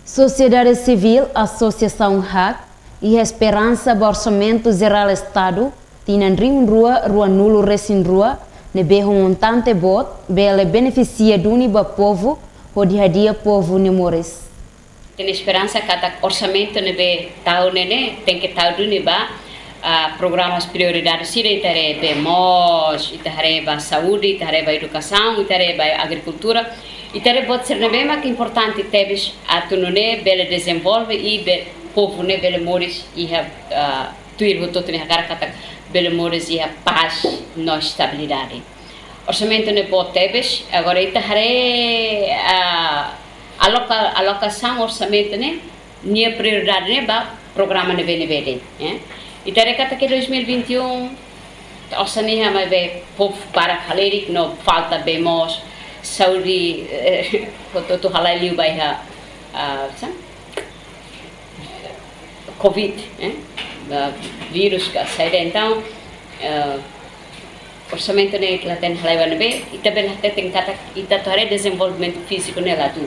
Sociedade Civil, Associação HAC e Esperança do Orçamento Geral Estado tinham rua nulo recém rua, nebe um montante bot, bele beneficia do uniba povo, o dia povo nemores. Tem esperança que o orçamento nebe tahu nene tem que tahu do niba programas prioridades sira itarebe mos, itareba saúde, itareba educação, itareba agricultura. Itarebe bot ser nebe mak importante tebes atunune bele desenvolve e be povo ne bele moris e tuir hotot ne hakara kata bele moris e paz no estabilidade. Orçamento ne bot tebes agora itahare alocação orçamento ne nia prioridade ne ba programa ne bene itare kata que 2021 orçamento vai ver povo para halerik no falta bemos saúde tu halai liu vai covid vírus ka saída então orçamento ne que lá tem halai vai be ita bela tem kata ita tore desenvolvimento físico nela tu